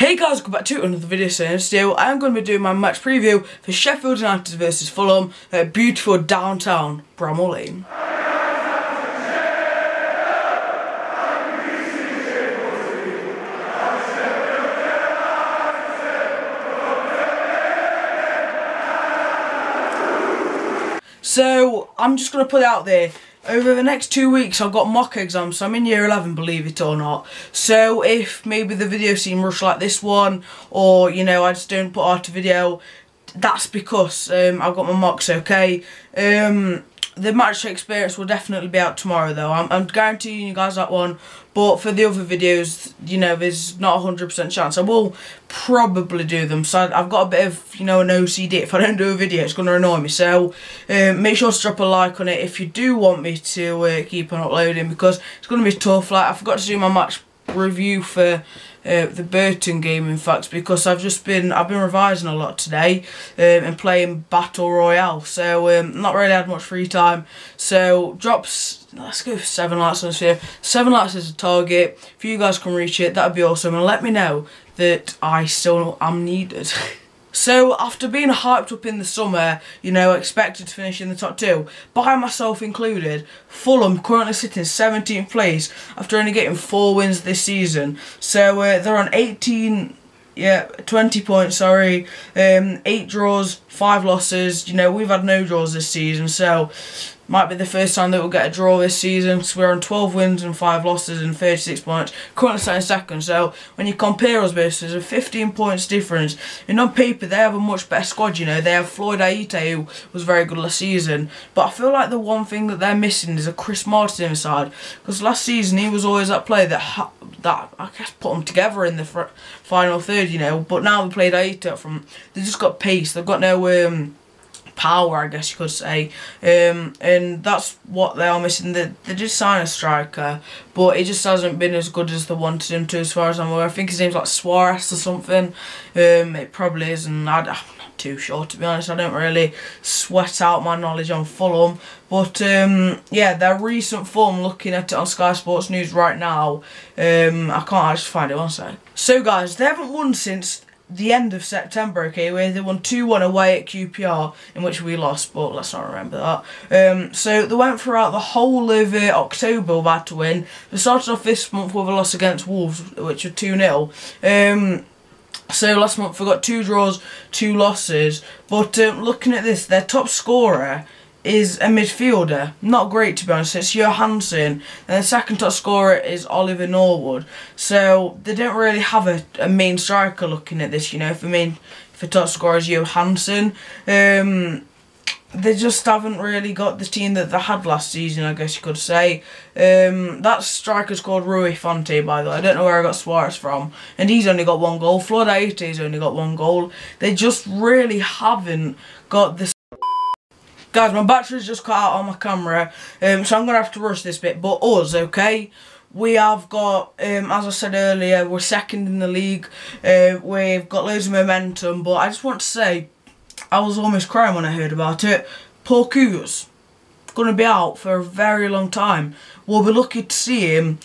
Hey guys, welcome back to another video. So still, I am going to be doing my match preview for Sheffield United versus Fulham at Beautiful Downtown Bramall Lane. So I'm just going to put it out there. Over the next 2 weeks I've got mock exams, so I'm in year 11, believe it or not. So if maybe the video seems rushed like this one, or you know I just don't put out a video, that's because I've got my mocks, okay? The match experience will definitely be out tomorrow though. I'm guaranteeing you guys that one. But for the other videos, you know, there's not a 100% chance. I will probably do them. So I've got a bit of, you know, an OCD. If I don't do a video, it's going to annoy me. So make sure to drop a like on it if you do want me to keep on uploading, because it's going to be tough. Like, I forgot to do my match review for the Burton game, in fact, because I've been revising a lot today and playing Battle Royale, so not really had much free time. So let's go for 7 likes on this video. 7 likes is a target. If you guys can reach it, that'd be awesome, and let me know that I still am needed. So, after being hyped up in the summer, you know, expected to finish in the top 2, by myself included, Fulham currently sitting 17th place after only getting 4 wins this season. So, they're on 20 points, sorry, 8 draws, 5 losses. You know, we've had no draws this season, so might be the first time that we'll get a draw this season. So we're on 12 wins and 5 losses and 36 points. Currently sitting second. So when you compare us, there's a 15 points difference. And on paper, they have a much better squad. You know, they have Floyd Aite, who was very good last season. But I feel like the one thing that they're missing is a Chris Martin inside. Because last season he was always that player that I guess put them together in the final third. You know, but now we played Aite up from. They just got pace. They've got no power, I guess you could say, and that's what they are missing. They did sign a striker, but it just hasn't been as good as they wanted him to, as far as I'm aware. I think his name's like Suarez or something. It probably is, and I'm not too sure, to be honest. I don't really sweat out my knowledge on Fulham, but yeah, their recent form, looking at it on Sky Sports News right now, I can't actually find it, one sec. So guys, they haven't won since the end of September, okay, where they won 2-1 away at QPR, in which we lost, but let's not remember that. So they went throughout the whole of October about to win. They started off this month with a loss against Wolves, which were 2-0. So last month we got 2 draws, 2 losses, but looking at this, their top scorer is a midfielder. Not great, to be honest. It's Johansson, and the second top scorer is Oliver Norwood. So they don't really have a main striker looking at this, you know. If the top scorer is Johansson, they just haven't really got the team that they had last season, I guess you could say. That striker's called Rui Fonte, by the way. I don't know where I got Suarez from, and he's only got 1 goal. Floyd Aite's only got 1 goal. They just really haven't got the. Guys, my battery's just cut out on my camera, so I'm going to have to rush this bit. But us, okay, we have got, as I said earlier, we're second in the league. We've got loads of momentum, but I just want to say, I was almost crying when I heard about it. Poor Coutts, going to be out for a very long time. We'll be lucky to see him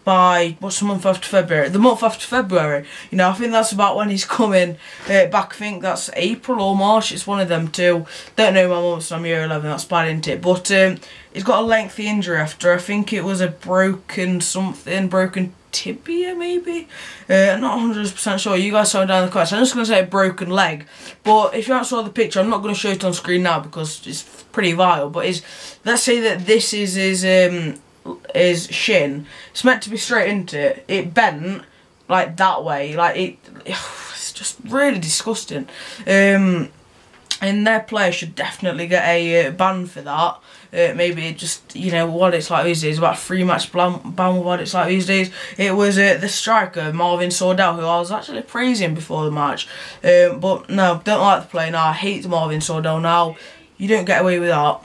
by, what's the month after February? The month after February. You know, I think that's about when he's coming back. I think that's April or March. It's one of them two. Don't know my months, I'm year 11, that's bad, isn't it? But he's got a lengthy injury after, I think it was a broken tibia, maybe? Not 100% sure. You guys saw it down in the comments. I'm just going to say a broken leg. But if you haven't saw the picture, I'm not going to show it on screen now because it's pretty vital. But let's say that this is his shin. It's meant to be straight into it. It bent like that way. Like it's just really disgusting. And their player should definitely get a ban for that. Maybe just, you know, what it's like these days, about a 3-match ban with what it's like these days. It was the striker, Marvin Sordell, who I was actually praising before the match. But no, don't like the play now. I hate Marvin Sordell now. You don't get away with that.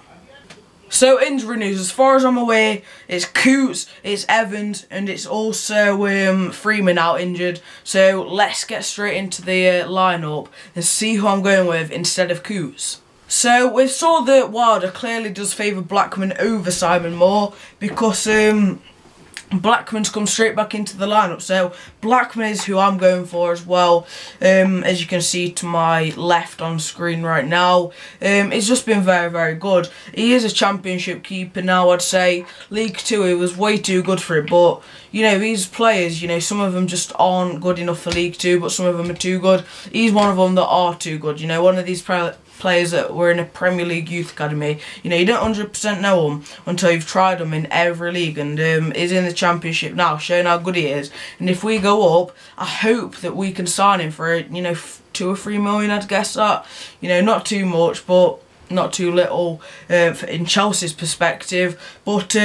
So, injury news, as far as I'm aware, it's Coutts, it's Evans, and it's also Freeman out injured. So, let's get straight into the lineup and see who I'm going with instead of Coutts. So, we saw that Wilder clearly does favour Blackman over Simon Moore because Blackman's come straight back into the lineup, so Blackman is who I'm going for as well. As you can see to my left on screen right now, it's just been very, very good. He is a championship keeper now, I'd say. League 2, he was way too good for it, but you know, these players, you know, some of them just aren't good enough for League 2, but some of them are too good. He's one of them that are too good, you know, one of these players that were in a Premier League youth academy. You know, you don't 100% know him until you've tried him in every league, and is in the championship now, showing how good he is. And if we go up, I hope that we can sign him for, you know, 2 or 3 million, I'd guess that. You know, not too much, but not too little in Chelsea's perspective. But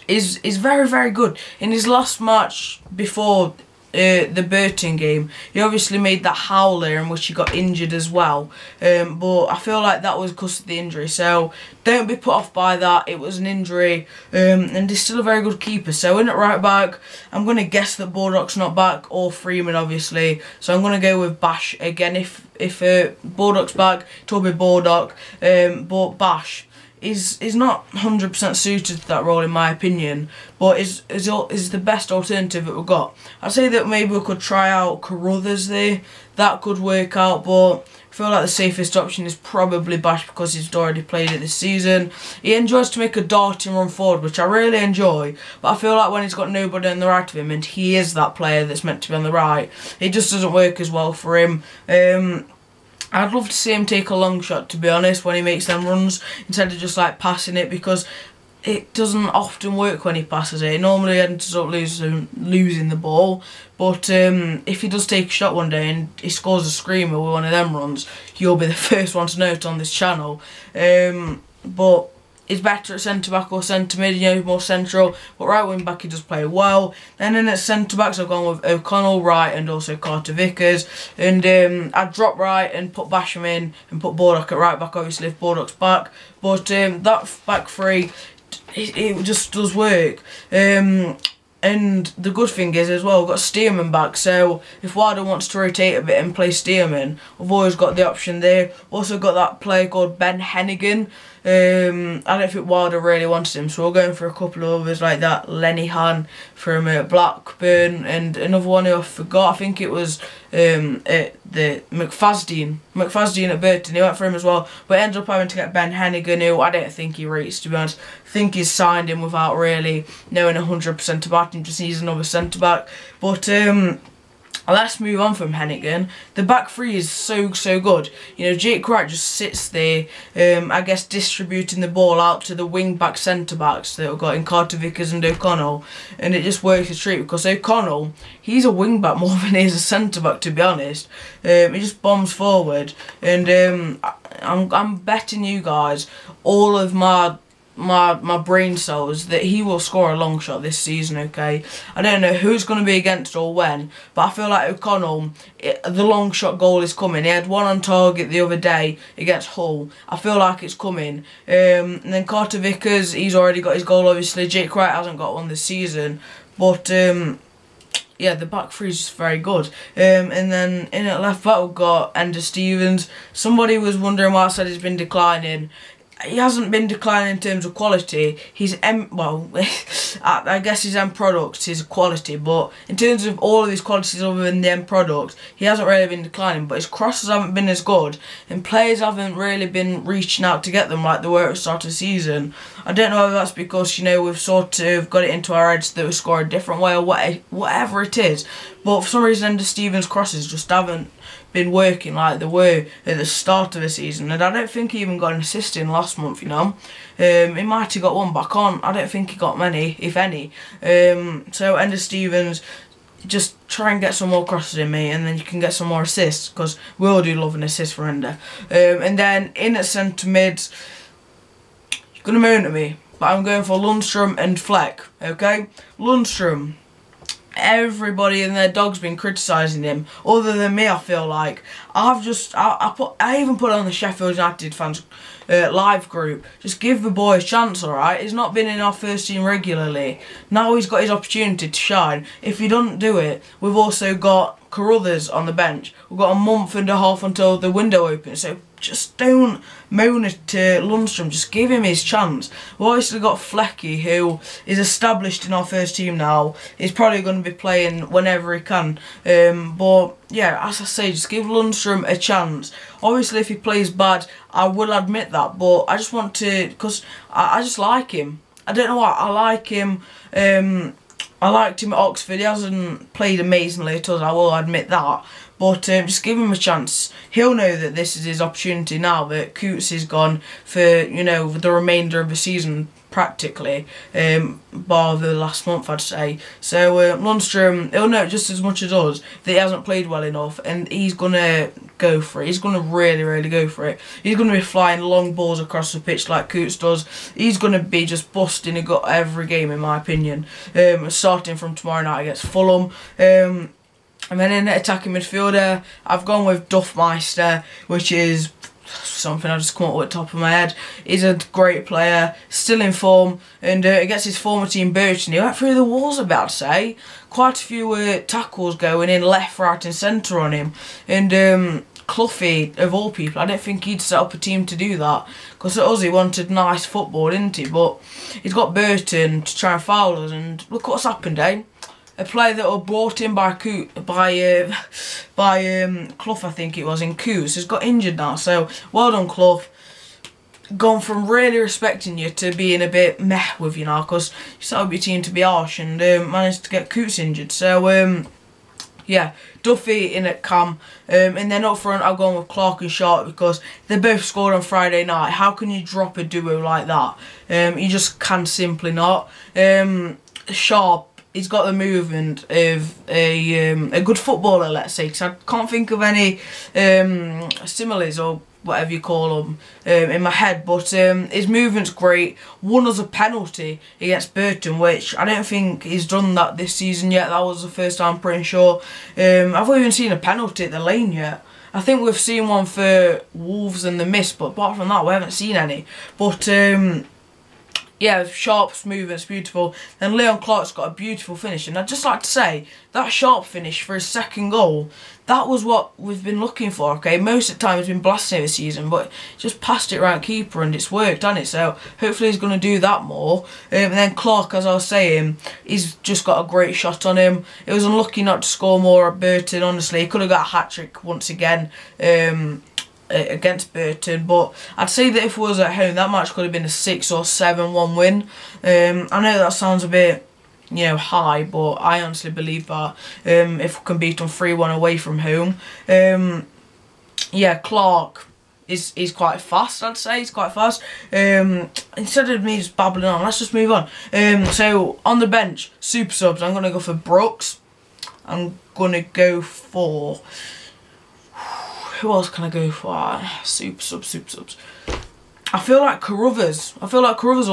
is very, very good. In his last match before the Burton game, he obviously made that howler in which he got injured as well, but I feel like that was because of the injury, so don't be put off by that. It was an injury, and he's still a very good keeper. So in at right back, I'm going to guess that Baldock's not back, or Freeman obviously, so I'm going to go with Bash again. If Baldock's back, it'll be Baldock, but Bash is not 100% suited to that role in my opinion, but is the best alternative that we've got. I'd say that maybe we could try out Carruthers there, that could work out, but I feel like the safest option is probably Bash because he's already played it this season. He enjoys to make a darting run forward, which I really enjoy, but I feel like when he's got nobody on the right of him, and he is that player that's meant to be on the right, it just doesn't work as well for him. I'd love to see him take a long shot, to be honest, when he makes them runs, instead of just like passing it, because it doesn't often work when he passes it. He normally ends up losing the ball, but if he does take a shot one day and he scores a screamer with one of them runs, you'll be the first one to know it on this channel. But he's better at centre-back or centre-mid, you know, more central, but right wing-back he does play well. And then at centre-backs I've gone with O'Connell right and also Carter Vickers, and I'd drop right and put Basham in and put Baldock at right-back, obviously, if Baldock's back. But that back three, it just does work. And the good thing is as well, we've got Stearman back, so if Wilder wants to rotate a bit and play Stearman, we've always got the option there. Also got that player called Ben Hennigan. I don't think Wilder really wanted him, so we're going for a couple of others like that. Lenihan from Blackburn, and another one who I forgot, I think it was the McFadden at Burton. He went for him as well, but ended up having to get Ben Hennigan, who I don't think he rates, to be honest. I think he's signed him without really knowing 100% about him, just needs another centre-back. But let's move on from Hennigan. The back three is so good. You know, Jake Wright just sits there, I guess distributing the ball out to the wing-back centre-backs that we've got in Carter Vickers and O'Connell, and it just works a treat because O'Connell, he's a wing-back more than he is a centre-back, to be honest. He just bombs forward, and I'm betting you guys all of my brain cells that he will score a long shot this season, okay? I don't know who's going to be against or when, but I feel like O'Connell, the long shot goal is coming. He had one on target the other day against Hull. I feel like it's coming. And then Carter Vickers, he's already got his goal, obviously. Jake Wright hasn't got one this season, but yeah, the back three is just very good. And then in at left back we've got Ender Stevens. Somebody was wondering why I said he's been declining. He hasn't been declining in terms of quality. He's well, I guess his end product is quality, but in terms of all of his qualities other than the end product, he hasn't really been declining. But his crosses haven't been as good, and players haven't really been reaching out to get them like they were at the start of the season. I don't know if that's because, you know, we've sort of got it into our heads that we score a different way or whatever it is. But for some reason, Ender Stevens' crosses just haven't been working like they were at the start of the season, and I don't think he even got an assist in last month, you know. He might have got one, but I don't think he got many, if any. So Ender Stevens, just try and get some more crosses in me, and then you can get some more assists, because we all do love an assist for Ender. And then in at centre mid, you're going to moan at me, but I'm going for Lundstrom and Fleck, okay? Lundstrom, everybody and their dog's been criticising him, other than me. I feel like I even put it on the Sheffield United fans live group. Just give the boy a chance, alright? He's not been in our first team regularly. Now he's got his opportunity to shine. If he doesn't do it, we've also got Carruthers on the bench. We've got a month and a half until the window opens, so just don't moan to Lundstram, just give him his chance. We've obviously got Flecky, who is established in our first team now. He's probably going to be playing whenever he can. But yeah, as I say, just give Lundstram a chance. Obviously, if he plays bad, I will admit that, but I just want to, because I just like him. I don't know why, I like him. I liked him at Oxford. He hasn't played amazingly at us, I will admit that. But just give him a chance. He'll know that this is his opportunity now that Coutts is gone for, you know, the remainder of the season practically, bar the last month, I'd say. So Lundstram, he'll know just as much as us that he hasn't played well enough, and he's gonna go for it. He's gonna really go for it. He's gonna be flying long balls across the pitch like Coutts does. He's gonna be just busting a gut every game, in my opinion. Starting from tomorrow night against Fulham. And then in attacking midfielder, I've gone with Duffmeister, which is something I just come up with at the top of my head. He's a great player, still in form, and against his former team Burton, he went through the walls, about to say. Quite a few tackles going in left, right and centre on him. And Cloughie, of all people, I don't think he'd set up a team to do that, because at us he wanted nice football, didn't he? But he's got Burton to try and foul us, and look what's happened, eh? A player that was brought in by Clough, I think it was, in Coutts, has got injured now. So well done, Clough. Gone from really respecting you to being a bit meh with you now, because you set up your team to be harsh, and managed to get Coutts injured. So yeah, Duffy in at Cam, and then up front I've gone with Clark and Sharp, because they both scored on Friday night. How can you drop a duo like that? You just can simply not. Sharp, he's got the movement of a good footballer, let's say, because I can't think of any similes or whatever you call them in my head, but his movement's great. Won us a penalty against Burton, which I don't think he's done that this season yet. That was the first time, I'm pretty sure. I've not even seen a penalty at the Lane yet. I think we've seen one for Wolves and the Mist, but apart from that we haven't seen any. But yeah, Sharp's movement's beautiful. Then Leon Clark's got a beautiful finish, and I'd just like to say that Sharp finish for his second goal, that was what we've been looking for. Okay, most of the time he's been blasting this season, but just passed it round keeper and it's worked, hasn't it? So hopefully he's going to do that more. And then Clark, as I was saying, he's just got a great shot on him. It was unlucky not to score more at Burton. Honestly, he could have got a hat-trick once again. Against Burton, but I'd say that if we was at home, that match could have been a 6 or 7-1 win. I know that sounds a bit, you know, high, but I honestly believe that if we can beat them 3-1 away from home. Yeah, Clark is quite fast, I'd say. He's quite fast. Instead of me just babbling on, let's just move on. So on the bench, super subs, I'm gonna go for Brooks. I'm gonna go for, who else can I go for? Super subs. I feel like Carruthers. Will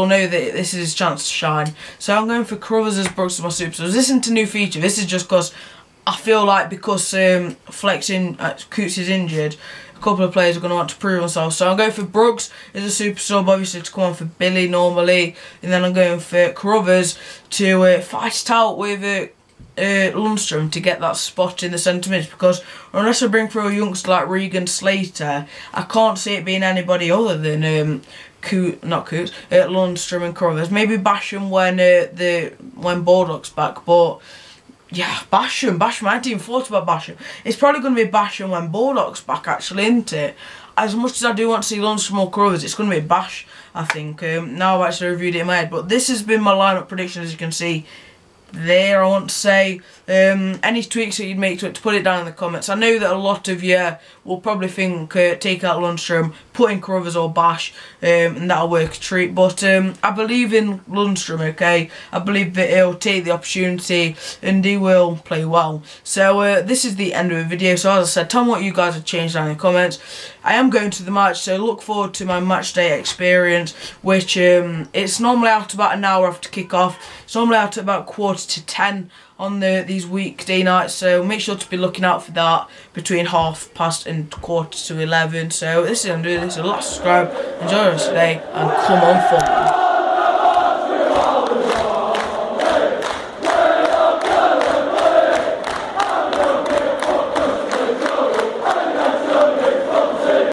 know that this is his chance to shine. So I'm going for Carruthers as Brooks as my super subs. This isn't a new feature. This is just because I feel like because Coutts is injured, a couple of players are going to want to prove themselves. So I'm going for Brooks as a super sub, obviously to come on for Billy normally. And then I'm going for Carruthers to fight it out with Lundstram to get that spot in the centre mid, because unless I bring through a youngster like Regan Slater, I can't see it being anybody other than Lundstram and Carruthers. Maybe Basham when Baldock's back, but yeah, Basham. I hadn't even thought about Basham. It's probably going to be Basham when Baldock's back, actually, isn't it? As much as I do want to see Lundstram or Carruthers, it's going to be Bash, I think. Now I've actually reviewed it in my head, but this has been my lineup prediction, as you can see there. I want to say any tweaks that you'd make to it, to put it down in the comments. I know that a lot of you will probably think take out Lundstram, put in Carruthers or Bash, and that'll work a treat. But I believe in Lundstram, okay? I believe that he'll take the opportunity and he will play well. So this is the end of the video. So as I said, tell me what you guys have changed down in the comments. I am going to the match, so look forward to my match day experience, which it's normally out about an hour after kick-off. It's normally out at about 9:45 on these weekday nights, so make sure to be looking out for that between past and 10:45. So this is going to do this. So like, subscribe, enjoy the rest of the day, and come on, Fulham.